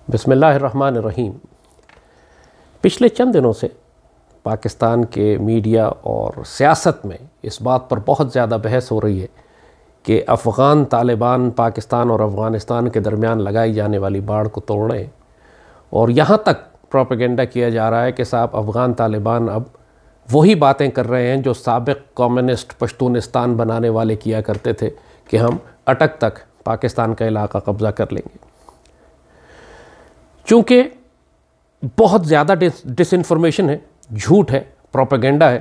بسم اللہ الرحمن الرحیم۔ پچھلے چند دنوں سے پاکستان کے میڈیا اور سیاست میں اس بات پر بہت زیادہ بحث ہو رہی ہے کہ افغان طالبان پاکستان اور افغانستان کے درمیان لگائی جانے والی باڑ کو توڑ رہے ہیں، اور یہاں تک پروپیگنڈا کیا جا رہا ہے کہ صاحب افغان طالبان اب وہی باتیں کر رہے ہیں جو سابق کمیونسٹ پشتونستان بنانے والے کیا کرتے تھے کہ ہم اٹک تک پاکستان کا علاقہ قبضہ کر لیں گے۔ چونکہ بہت زیادہ ڈس انفارمیشن ہے، جھوٹ ہے، پروپیگنڈا ہے،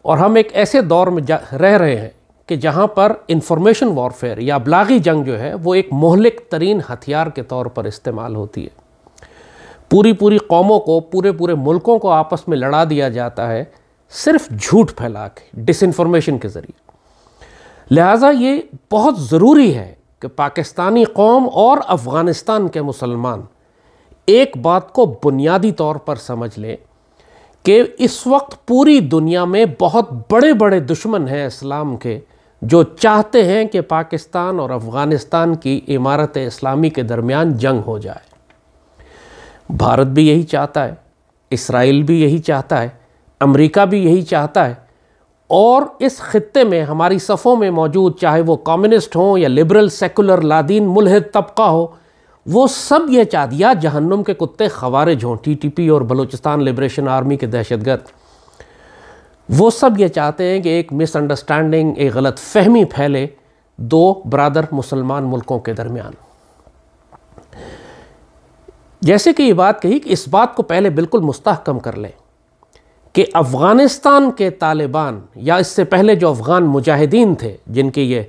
اور ہم ایک ایسے دور میں رہ رہے ہیں کہ جہاں پر انفارمیشن وارفیئر یا ابلاغی جنگ جو ہے وہ ایک مہلک ترین ہتھیار کے طور پر استعمال ہوتی ہے۔ پوری قوموں کو، پورے ملکوں کو آپس میں لڑا دیا جاتا ہے صرف جھوٹ پھیلا کے، ڈس انفارمیشن کے ذریعے۔ لہٰذا یہ بہت ضروری ہے کہ پاکستانی قوم اور افغانستان کے مسلمان ایک بات کو بنیادی طور پر سمجھ لیں کہ اس وقت پوری دنیا میں بہت بڑے دشمن ہیں اسلام کے، جو چاہتے ہیں کہ پاکستان اور افغانستان کی امارت اسلامی کے درمیان جنگ ہو جائے۔ بھارت بھی یہی چاہتا ہے، اسرائیل بھی یہی چاہتا ہے، امریکہ بھی یہی چاہتا ہے، اور اس خطے میں ہماری صفوں میں موجود چاہے وہ کمیونسٹ ہوں یا لبرل سیکولر لادین ملحد طبقہ ہو، وہ سب یہ چاہتے، یا جہنم کے کتے خوارج ہوں، ٹی ٹی پی اور بلوچستان لبریشن آرمی کے دہشت گرد، وہ سب یہ چاہتے ہیں کہ ایک مس انڈرسٹینڈنگ، ایک غلط فہمی پھیلے دو برادر مسلمان ملکوں کے درمیان۔ جیسے کہ یہ بات کہی کہ اس بات کو پہلے بالکل مستحکم کر لیں کہ افغانستان کے طالبان یا اس سے پہلے جو افغان مجاہدین تھے، جن کے یہ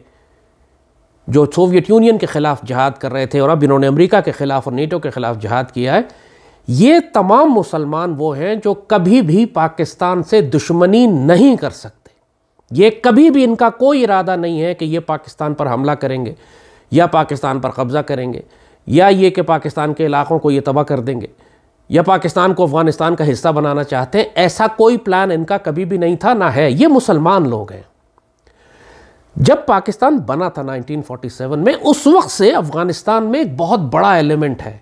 جو سوویت یونین کے خلاف جہاد کر رہے تھے اور اب انہوں نے امریکہ کے خلاف اور نیٹو کے خلاف جہاد کیا ہے، یہ تمام مسلمان وہ ہیں جو کبھی بھی پاکستان سے دشمنی نہیں کر سکتے۔ یہ کبھی بھی ان کا کوئی ارادہ نہیں ہے کہ یہ پاکستان پر حملہ کریں گے یا پاکستان پر قبضہ کریں گے، یا یہ کہ پاکستان کے علاقوں کو یہ تباہ کر دیں گے، یا پاکستان کو افغانستان کا حصہ بنانا چاہتے ہیں۔ ایسا کوئی پلان ان کا کبھی بھی نہیں تھا، نہ ہے۔ یہ مسلمان لوگ ہیں۔ جب پاکستان بنا تھا 1947 میں، اس وقت سے افغانستان میں ایک بہت بڑا ایلیمنٹ ہے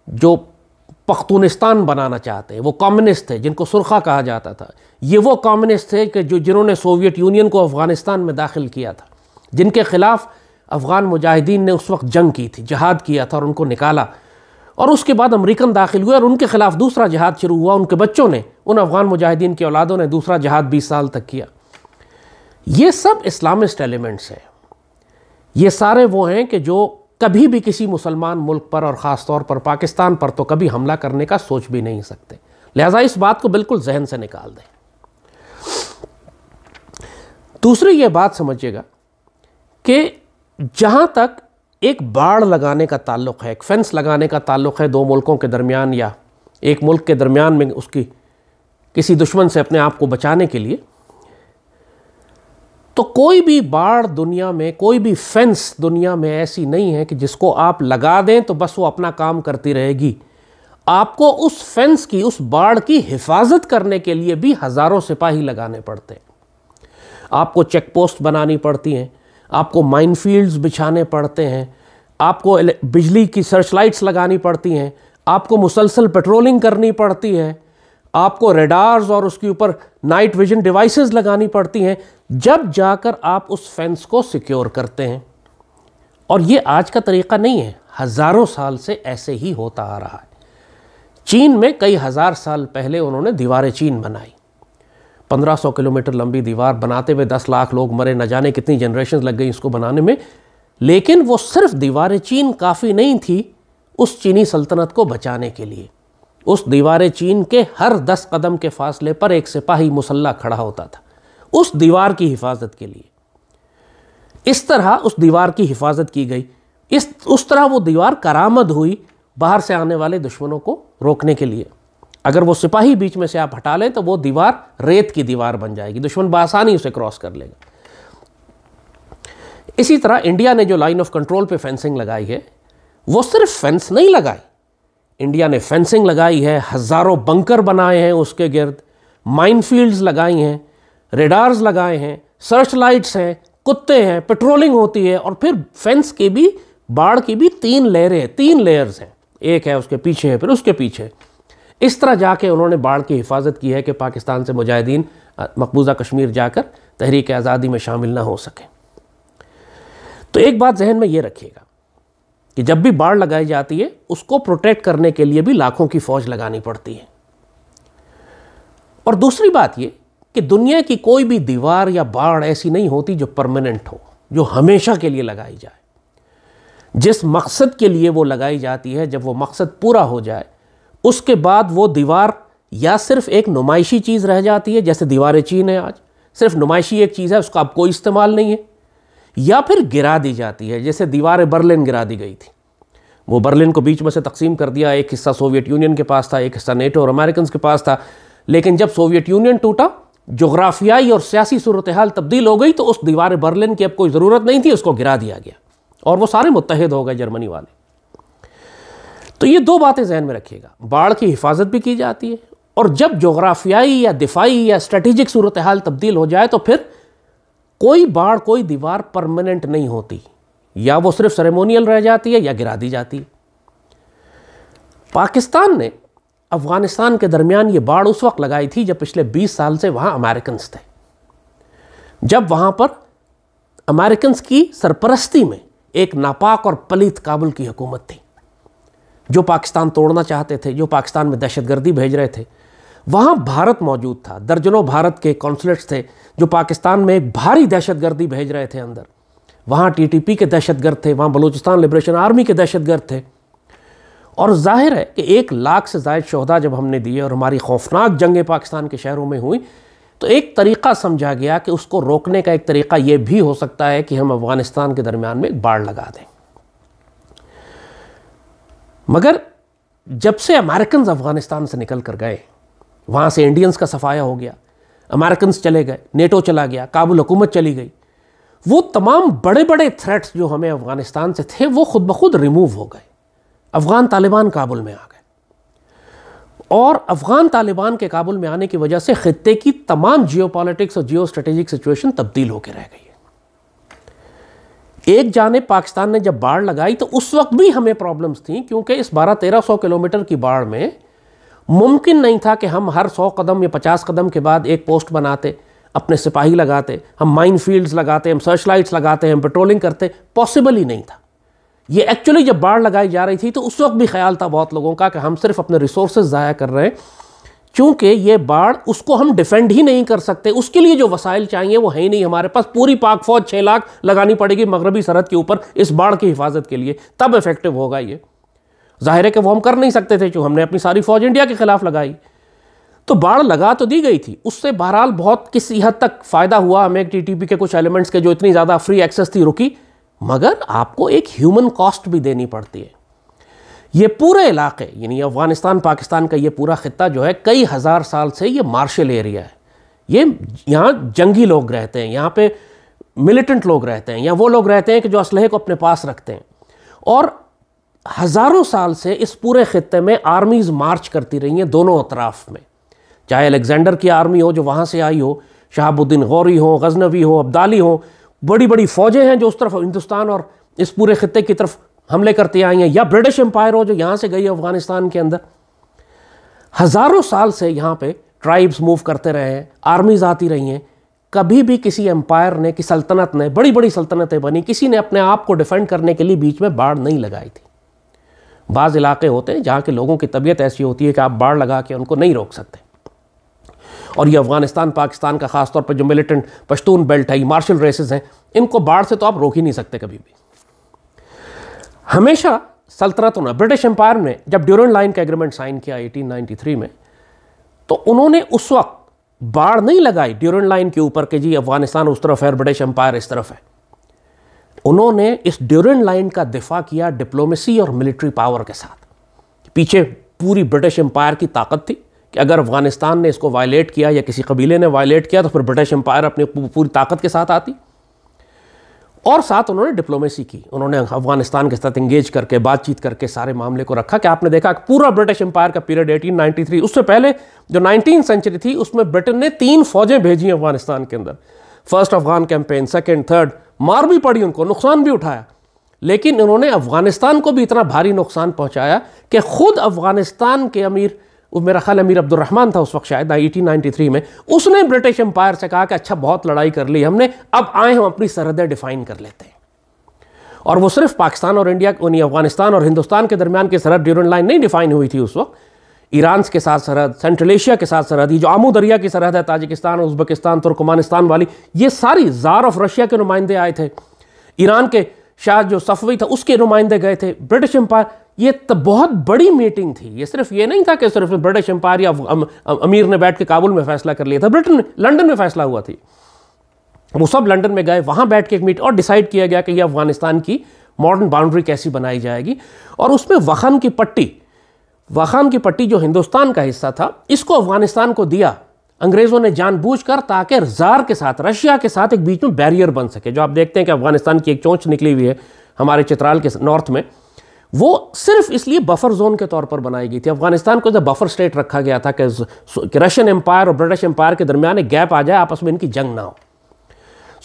جو پختونستان بنانا چاہتے ہیں۔ وہ کمیونسٹ تھے جن کو سرخا کہا جاتا تھا۔ یہ وہ کمیونسٹ تھے کہ جنہوں نے سوویت یونین کو افغانستان میں داخل کیا تھا، جن کے خلاف افغان مجاہدین نے اس وقت جنگ کی تھی، جہاد کیا تھا اور ان کو نکالا، اور اس کے بعد امریکن داخل ہوئے اور ان کے خلاف دوسرا جہاد شروع ہوا۔ ان کے بچوں نے، ان افغان مجاہدین کی اولادوں نے دوسرا جہاد 20 سال تک کیا۔ یہ سب اسلامسٹ ایلیمنٹس ہیں۔ یہ سارے وہ ہیں کہ جو کبھی بھی کسی مسلمان ملک پر اور خاص طور پر پاکستان پر تو کبھی حملہ کرنے کا سوچ بھی نہیں سکتے۔ لہٰذا اس بات کو بالکل ذہن سے نکال دیں۔ دوسری یہ بات سمجھیے گا کہ جہاں تک ایک باڑ لگانے کا تعلق ہے، ایک فینس لگانے کا تعلق ہے دو ملکوں کے درمیان یا ایک ملک کے درمیان میں اس کی کسی دشمن سے اپنے آپ کو بچانے کے لیے، تو کوئی بھی باڑ دنیا میں، کوئی بھی فینس دنیا میں ایسی نہیں ہے کہ جس کو آپ لگا دیں تو بس وہ اپنا کام کرتی رہے گی۔ آپ کو اس فینس کی، اس باڑ کی حفاظت کرنے کے لیے بھی ہزاروں سپاہی لگانے پڑتے ہیں۔ آپ کو چیک پوسٹ بنانی پڑتی ہیں، آپ کو مائن فیلڈز بچھانے پڑتے ہیں، آپ کو بجلی کی سرچ لائٹس لگانی پڑتی ہیں، آپ کو مسلسل پیٹرولنگ کرنی پڑتی ہے، آپ کو ریڈارز اور اس کے اوپر نائٹ ویژن ڈیوائسز لگانی پڑتی ہیں، جب جا کر آپ اس فینس کو سیکیور کرتے ہیں۔ اور یہ آج کا طریقہ نہیں ہے، ہزاروں سال سے ایسے ہی ہوتا آ رہا ہے۔ چین میں کئی ہزار سال پہلے انہوں نے دیوار چین بنائی، 1500 کلومیٹر لمبی دیوار بناتے ہوئے 10 لاکھ لوگ مرے، نہ جانے کتنی جنریشنز لگ گئی اس کو بنانے میں، لیکن وہ صرف دیوار چین کافی نہیں تھی اس چینی سلطنت کو بچانے کے لیے۔ اس دیوار چین کے ہر 10 قدم کے فاصلے پر ایک سپاہی مسلح کھڑا ہوتا تھا اس دیوار کی حفاظت کے لیے۔ اس طرح اس دیوار کی حفاظت کی گئی، اس طرح وہ دیوار کارآمد ہوئی باہر سے آنے والے دشمنوں کو روکنے کے لیے۔ اگر وہ سپاہی بیچ میں سے آپ ہٹا لیں تو وہ دیوار ریت کی دیوار بن جائے گی، دشمن بآسانی اسے کراس کر لے گا۔ اسی طرح انڈیا نے جو لائن آف کنٹرول پہ فینسنگ لگائی ہے، وہ صرف فینس نہیں لگائی، انڈیا نے فینسنگ لگائی ہے، ہزاروں بنکر بنائے ہیں اس کے گرد، مائن فیلڈز لگائی ہیں، ریڈارز لگائے ہیں، سرچ لائٹس ہیں، کتے ہیں، پیٹرولنگ ہوتی ہے، اور پھر فینس کے بھی، باڑ کی بھی 3 لیئرز ہیں۔ ایک ہے اس کے پیچھے ہے، پھر اس کے پیچھے. اس طرح جا کے انہوں نے باڑ کی حفاظت کی ہے کہ پاکستان سے مجاہدین مقبوضہ کشمیر جا کر تحریک آزادی میں شامل نہ ہو سکیں. تو ایک بات ذہن میں یہ رکھیے گا کہ جب بھی باڑ لگائی جاتی ہے اس کو پروٹیکٹ کرنے کے لیے بھی لاکھوں کی فوج لگانی پڑتی ہے. اور دوسری بات یہ کہ دنیا کی کوئی بھی دیوار یا باڑ ایسی نہیں ہوتی جو پرماننٹ ہو، جو ہمیشہ کے لیے لگائی جائے. جس مقصد کے لیے وہ لگائی جاتی ہے، جب وہ مقصد پورا ہو جائے اس کے بعد وہ دیوار یا صرف ایک نمائشی چیز رہ جاتی ہے، جیسے دیوار چین ہے آج، صرف نمائشی ایک چیز ہے، اس کا اب کوئی استعمال نہیں ہے، یا پھر گرا دی جاتی ہے، جیسے دیوار برلن گرا دی گئی تھی. وہ برلن کو بیچ میں سے تقسیم کر دیا، ایک حصہ سوویت یونین کے پاس تھا، ایک حصہ نیٹو اور امریکنز کے پاس تھا. لیکن جب سوویت یونین ٹوٹا، جغرافیائی اور سیاسی صورتحال تبدیل ہو گئی، تو اس دیوار برلن کی اب کوئی ضرورت نہیں تھی، اس کو گرا دیا گیا اور وہ سارے متحد ہو گئے جرمنی والے. تو یہ دو باتیں ذہن میں رکھیے گا، باڑ کی حفاظت بھی کی جاتی ہے، اور جب جغرافیائی یا دفاعی یا اسٹریٹجک صورتحال تبدیل ہو جائے تو پھر کوئی باڑ، کوئی دیوار پرماننٹ نہیں ہوتی، یا وہ صرف سیریمونیل رہ جاتی ہے یا گرا دی جاتی ہے. پاکستان نے افغانستان کے درمیان یہ باڑ اس وقت لگائی تھی جب پچھلے 20 سال سے وہاں امریکنز تھے، جب وہاں پر امریکنز کی سرپرستی میں ایک ناپاک اور پلیت کابل کی حکومت تھی، جو پاکستان توڑنا چاہتے تھے، جو پاکستان میں دہشت گردی بھیج رہے تھے. وہاں بھارت موجود تھا، درجنوں بھارت کے کونسلیٹس تھے جو پاکستان میں ایک بھاری دہشت گردی بھیج رہے تھے اندر. وہاں ٹی ٹی پی کے دہشت گرد تھے، وہاں بلوچستان لبریشن آرمی کے دہشت گرد تھے. اور ظاہر ہے کہ 1 لاکھ سے زائد شہداء جب ہم نے دیے اور ہماری خوفناک جنگیں پاکستان کے شہروں میں ہوئی، تو ایک طریقہ سمجھا گیا کہ اس کو روکنے کا ایک طریقہ یہ بھی ہو سکتا ہے کہ ہم افغانستان کے درمیان میں ایک باڑ لگا دیں. مگر جب سے امریکنز افغانستان سے نکل کر گئے، وہاں سے انڈینز کا صفایا ہو گیا، امریکنز چلے گئے، نیٹو چلا گیا، کابل حکومت چلی گئی، وہ تمام بڑے بڑے تھریٹس جو ہمیں افغانستان سے تھے وہ خود بخود ریموو ہو گئے. افغان طالبان کابل میں آ گئے، اور افغان طالبان کے کابل میں آنے کی وجہ سے خطے کی تمام جیو پالیٹکس اور جیو اسٹریٹجک سچویشن تبدیل ہو کے رہ گئی ہے. ایک جانب پاکستان نے جب باڑ لگائی تو اس وقت بھی ہمیں پرابلمز تھیں، کیونکہ اس 1200-1300 کلومیٹر کی باڑ میں ممکن نہیں تھا کہ ہم ہر 100 قدم یا 50 قدم کے بعد ایک پوسٹ بناتے، اپنے سپاہی لگاتے، ہم مائن فیلڈز لگاتے، ہم سرچ لائٹس لگاتے، ہم پیٹرولنگ کرتے. پاسبل ہی نہیں تھا. یہ ایکچولی جب باڑ لگائی جا رہی تھی تو اس وقت بھی خیال تھا بہت لوگوں کا کہ ہم صرف اپنے ریسورسز ضائع کر رہے ہیں، چونکہ یہ باڑ اس کو ہم ڈیفینڈ ہی نہیں کر سکتے، اس کے لیے جو وسائل چاہیے وہ ہے ہی نہیں ہمارے پاس. پوری پاک فوج 6 لاکھ لگانی پڑے گی مغربی سرحد کے اوپر اس باڑ کی حفاظت کے لیے، تب ایفیکٹو ہوگا. یہ ظاہر ہے کہ وہ ہم کر نہیں سکتے تھے، جو ہم نے اپنی ساری فوج انڈیا کے خلاف لگائی. تو باڑ لگا تو دی گئی تھی، اس سے بہرحال بہت کسی حد تک فائدہ ہوا ہمیں. ٹی ٹی پی کے کچھ ایلیمنٹس کے جو اتنی زیادہ فری ایکسس تھی رکی، مگر آپ کو ایک ہیومن کاسٹ بھی دینی پڑتی ہے. یہ پورے علاقے، یعنی افغانستان پاکستان کا یہ پورا خطہ جو ہے کئی ہزار سال سے یہ مارشل ایریا ہے. یہاں جنگی لوگ رہتے ہیں، یہاں پہ ملیٹنٹ لوگ رہتے ہیں، یا وہ لوگ رہتے ہیں کہ جو اسلحے کو اپنے پاس رکھتے ہیں. اور ہزاروں سال سے اس پورے خطے میں آرمیز مارچ کرتی رہی ہیں دونوں اطراف میں، چاہے الیگزینڈر کی آرمی ہو جو وہاں سے آئی ہو، شہاب الدین غوری ہو، غزنوی ہو، عبدالی ہو، بڑی بڑی فوجیں ہیں جو اس طرف ہندوستان اور اس پورے خطے کی طرف حملے کرتے آئی ہیں، یا برٹش امپائر ہو جو یہاں سے گئی ہے افغانستان کے اندر. ہزاروں سال سے یہاں پہ ٹرائبز موو کرتے رہے ہیں، آرمیز آتی رہی ہیں. کبھی بھی کسی امپائر نے، کی سلطنت نے، بڑی بڑی سلطنتیں بنی، کسی نے اپنے آپ کو ڈیفینڈ کرنے کے لیے بیچ میں باڑ نہیں لگائی تھی. بعض علاقے ہوتے ہیں جہاں کے لوگوں کی طبیعت ایسی ہوتی ہے کہ آپ باڑ لگا کے ان کو نہیں روک سکتے، اور یہ افغانستان پاکستان کا خاص طور پہ جو ملیٹنٹ پشتون بیلٹ ہے، یہ مارشل ریسز ہیں، ان کو باڑ سے تو آپ روک ہی نہیں سکتے کبھی بھی. ہمیشہ سلطنتوں نے، برٹش امپائر نے جب ڈیورنڈ لائن کا ایگریمنٹ سائن کیا 1893 میں، تو انہوں نے اس وقت باڑ نہیں لگائی ڈیورنڈ لائن کے اوپر کہ جی افغانستان اس طرف ہے، برٹش امپائر اس طرف ہے. انہوں نے اس ڈیورنڈ لائن کا دفاع کیا ڈپلومیسی اور ملٹری پاور کے ساتھ. پیچھے پوری برٹش امپائر کی طاقت تھی کہ اگر افغانستان نے اس کو وائلیٹ کیا یا کسی قبیلے نے وائلیٹ کیا تو پھر برٹش امپائر اپنی پوری طاقت کے ساتھ آتی. اور ساتھ انہوں نے ڈپلومیسی کی، انہوں نے افغانستان کے ساتھ انگیج کر کے بات چیت کر کے سارے معاملے کو رکھا. کہ آپ نے دیکھا کہ پورا برٹش امپائر کا پیریڈ 1893، اس سے پہلے جو 19 سینچری تھی اس میں برٹن نے 3 فوجیں بھیجی افغانستان کے اندر. First Afghan campaign, second, third, مار بھی پڑی ان کو، نقصان بھی اٹھایا، لیکن انہوں نے افغانستان کو بھی اتنا بھاری نقصان پہنچایا کہ خود افغانستان کے امیر، میرا خیال امیر عبد الرحمن تھا اس وقت شاید 1893 میں، اس نے برٹش امپائر سے کہا کہ اچھا بہت لڑائی کر لی ہم نے، اب آئیں ہم اپنی سرحدیں ڈیفائن کر لیتے ہیں. اور وہ صرف پاکستان اور انڈیا، یعنی افغانستان اور ہندوستان کے درمیان کی سرحد ڈیورنڈ لائن نہیں ڈیفائن ہوئی تھی اس وقت، ایران کے ساتھ سرحد، سینٹرل ایشیا کے ساتھ سرحد، یہ جو آمو دریا کی سرحد ہے تاجکستان، ازبکستان، ترکمانستان والی، یہ ساری زار آف رشیا کے نمائندے آئے تھے، ایران کے شاہ جو صفوی تھا اس کے نمائندے گئے تھے، برٹش امپائر. یہ بہت بڑی میٹنگ تھی. یہ صرف یہ نہیں تھا کہ صرف برٹش امپائر یا امیر نے بیٹھ کے کابل میں فیصلہ کر لیا تھا، لنڈن میں فیصلہ ہوا تھی. وہ سب لنڈن میں گئے، وہاں بیٹھ کے ایک میٹ اور ڈیسائیڈ کیا گیا کہ یہ افغانستان کی ماڈرن باؤنڈری کیسی بنائی جائے گی. اور اس میں وخان کی پٹی جو ہندوستان کا حصہ تھا، اس کو افغانستان کو دیا انگریزوں نے جان بوجھ کر، تاکہ زار کے ساتھ، رشیا کے ساتھ ایک بیچ میں بیریئر بن سکے. جو آپ دیکھتے ہیں کہ افغانستان کی ایک چونچ نکلی ہوئی ہے ہمارے چترال کے نارتھ میں، وہ صرف اس لیے بفر زون کے طور پر بنائی گئی تھی. افغانستان کو بفر سٹیٹ رکھا گیا تھا کہ رشین امپائر اور برٹش امپائر کے درمیان ایک گیپ آ جائے، آپس میں ان کی جنگ نہ ہو.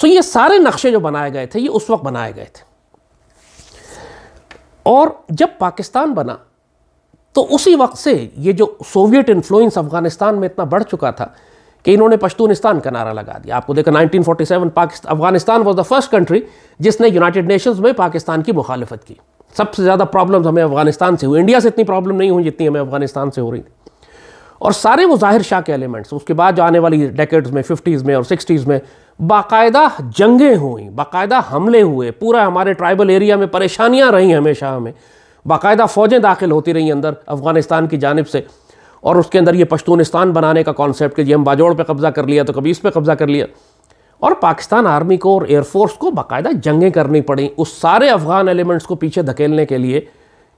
یہ سارے نقشے جو بنائے گئے تھے یہ اس وقت بنائے گئے تھے. اور جب پاکستان بنا تو اسی وقت سے یہ جو سوویٹ انفلوئنس افغانستان میں اتنا بڑھ چکا تھا کہ انہوں نے پشتونستان کا نعرہ لگا دیا. آپ کو دیکھا 1947 Afghanistan was the first country جس نے یونائٹڈ نیشنز میں پاکستان کی مخالفت کی. سب سے زیادہ پرابلمز ہمیں افغانستان سے ہوئی، انڈیا سے اتنی پرابلم نہیں ہوئی جتنی ہمیں افغانستان سے ہو رہی تھی. اور سارے وہ ظاہر شاہ کے ایلیمنٹس، اس کے بعد جو آنے والی ڈیکیڈز میں 50s میں اور 60s میں باقاعدہ جنگیں ہوئیں، باقاعدہ حملے ہوئے، پورا ہمارے ٹرائبل ایریا میں پریشانیاں رہیں ہمیشہ، ہمیں باقاعدہ فوجیں داخل ہوتی رہیں اندر افغانستان کی جانب سے. اور اس کے اندر یہ پشتونستان بنانے کا کانسیپٹ کہ یہ ہم باجوڑ پہ قبضہ کر لیا تو کبھی اس پہ قبضہ کر لیا. اور پاکستان آرمی کو اور ایئر فورس کو باقاعدہ جنگیں کرنی پڑیں اس سارے افغان ایلیمنٹس کو پیچھے دھکیلنے کے لیے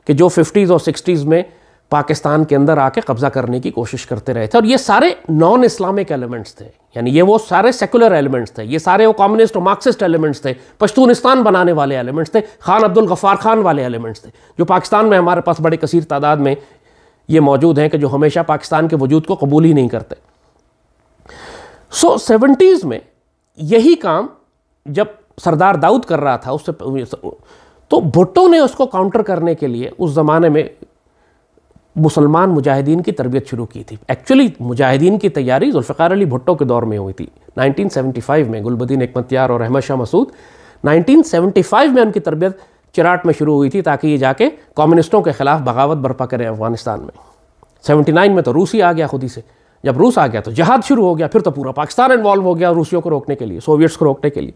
کہ جو 50s اور 60s میں پاکستان کے اندر آ کے قبضہ کرنے کی کوشش کرتے رہے تھے. اور یہ سارے نان اسلامک ایلیمنٹس تھے، یعنی یہ وہ سارے سیکولر ایلیمنٹس تھے، یہ سارے وہ کمیونسٹ اور مارکسسٹ ایلیمنٹس تھے، پشتونستان بنانے والے ایلیمنٹس تھے، خان عبد الغفار خان والے ایلیمنٹس تھے، جو پاکستان میں ہمارے پاس بڑے کثیر تعداد میں یہ موجود ہیں کہ جو ہمیشہ پاکستان کے وجود کو قبول ہی نہیں کرتے. 70s میں یہی کام جب سردار داؤد کر رہا تھا، اس سے تو بھٹو نے اس کو کاؤنٹر کرنے کے لیے اس زمانے میں مسلمان مجاہدین کی تربیت شروع کی تھی. ایکچولی مجاہدین کی تیاری ذوالفقار علی بھٹو کے دور میں ہوئی تھی 1975 میں. گلبدین حکمتیار اور احمد شاہ مسعود 1975 میں ان کی تربیت چراٹ میں شروع ہوئی تھی تاکہ یہ جا کے کمیونسٹوں کے خلاف بغاوت برپا کریں افغانستان میں. 79 میں تو روسی آ گیا خود ہی سے. جب روس آ گیا تو جہاد شروع ہو گیا، پھر تو پورا پاکستان انوالو ہو گیا روسیوں کو روکنے کے لیے، سوویٹس کو روکنے کے لیے.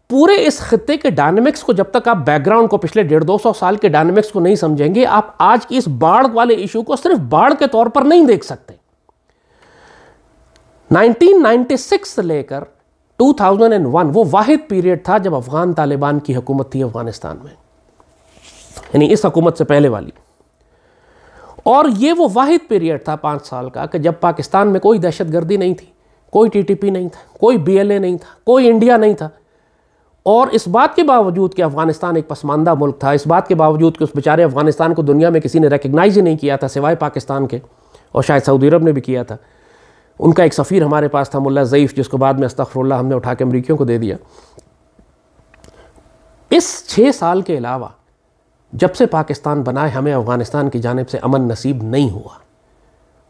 پورے اس خطے کے ڈائنامکس کو جب تک آپ بیک گراؤنڈ کو پچھلے 150-200 سال کے ڈائنامکس کو نہیں سمجھیں گے، آپ آج کی اس باڑ والے ایشو کو صرف باڑ کے طور پر نہیں دیکھ سکتے. 1996 سے لے کر 2001 وہ واحد پیریڈ تھا جب افغان طالبان کی حکومت تھی افغانستان میں، یعنی اس حکومت سے پہلے والی. اور یہ وہ واحد پیریڈ تھا 5 سال کا کہ جب پاکستان میں کوئی دہشت گردی نہیں تھی، کوئی TTP نہیں تھا، کوئی BLA نہیں تھا، کوئی انڈیا نہیں تھا. اور اس بات کے باوجود کہ افغانستان ایک پسماندہ ملک تھا، اس بات کے باوجود کہ اس بیچارے افغانستان کو دنیا میں کسی نے ریکگنائز ہی نہیں کیا تھا سوائے پاکستان کے، اور شاید سعودی عرب نے بھی کیا تھا. ان کا ایک سفیر ہمارے پاس تھا ملا ضعیف، جس کو بعد میں استغفر اللہ ہم نے اٹھا کے امریکیوں کو دے دیا. اس 6 سال کے علاوہ جب سے پاکستان بنا ہے ہمیں افغانستان کی جانب سے امن نصیب نہیں ہوا.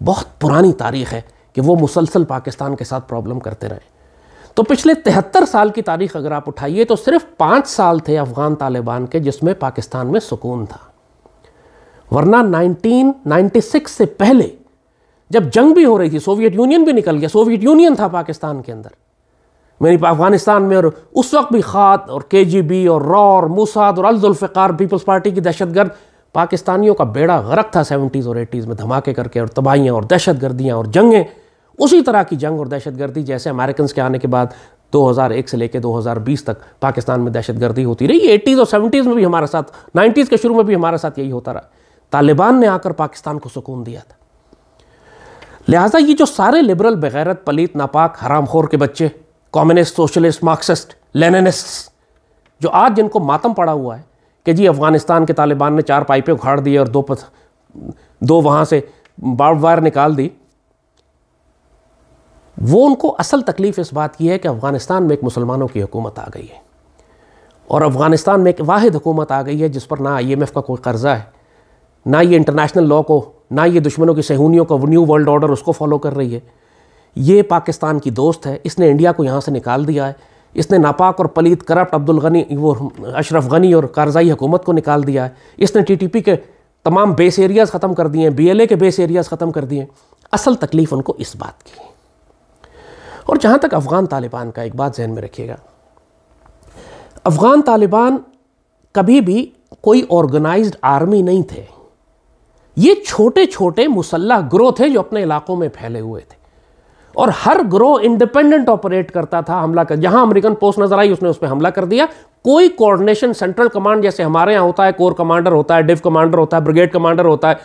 بہت پرانی تاریخ ہے کہ وہ مسلسل پاکستان کے ساتھ پرابلم کرتے رہے. تو پچھلے 73 سال کی تاریخ اگر آپ اٹھائیے تو صرف 5 سال تھے افغان طالبان کے جس میں پاکستان میں سکون تھا. ورنہ 1996 سے پہلے جب جنگ بھی ہو رہی تھی، سوویت یونین بھی نکل گیا، سوویت یونین تھا پاکستان کے اندر، میری افغانستان میں، اور اس وقت بھی خات اور KGB اور را اور موساد اور الذوالفقار پیپلز پارٹی کی دہشت گرد پاکستانیوں کا بیڑا غرق تھا 70s اور 80s میں، دھماکے کر کے اور تباہیاں اور دہشت گردیاں اور جنگیں، اسی طرح کی جنگ اور دہشت گردی جیسے امریکنز کے آنے کے بعد 2001 سے لے کے 2020 تک پاکستان میں دہشت گردی ہوتی رہی. 80s اور 70s میں بھی ہمارے ساتھ، 90s کے شروع میں بھی ہمارے ساتھ یہی ہوتا رہا. طالبان نے آ کر پاکستان کو سکون دیا تھا. لہٰذا یہ جو سارے لبرل، بغیرت، پلیت، ناپاک، حرام خور کے بچے، کمیونسٹ، سوشلسٹ، مارکسسٹ، لیننسٹ، جو آج جن کو ماتم پڑا ہوا ہے کہ جی افغانستان کے طالبان نے 4 پائپیں اکھاڑ دی اور دو وہاں سے بارب وائر نکال دی، وہ ان کو اصل تکلیف اس بات کی ہے کہ افغانستان میں ایک مسلمانوں کی حکومت آ گئی ہے. اور افغانستان میں ایک واحد حکومت آ گئی ہے جس پر نہ IMF کا کوئی قرضہ ہے، نہ یہ انٹرنیشنل لاء کو، نہ یہ دشمنوں کی صہیونیوں کا نیو ورلڈ آرڈر اس کو فالو کر رہی ہے. یہ پاکستان کی دوست ہے، اس نے انڈیا کو یہاں سے نکال دیا ہے، اس نے ناپاک اور پلید کرپٹ عبدالغنی وہ اشرف غنی اور کارزائی حکومت کو نکال دیا ہے، اس نے TTP کے تمام بیس ایریاز ختم کر دیے ہیں، BLA کے بیس ایریاز ختم کر دیے ہیں. اصل تکلیف ان کو اس بات کی ہے. اور جہاں تک افغان طالبان کا، ایک بات ذہن میں رکھیے گا، افغان طالبان کبھی بھی کوئی آرگنائزڈ آرمی نہیں تھے. یہ چھوٹے چھوٹے مسلح گروہ تھے جو اپنے علاقوں میں پھیلے ہوئے تھے، اور ہر گروہ انڈیپینڈنٹ آپریٹ کرتا تھا. حملہ کر جہاں امریکن پوسٹ نظر آئی اس نے اس پہ حملہ کر دیا. کوئی کوارڈینیشن سینٹرل کمانڈ جیسے ہمارے ہاں ہوتا ہے، کور کمانڈر ہوتا ہے، ڈیو کمانڈر ہوتا ہے، بریگیڈ کمانڈر ہوتا ہے،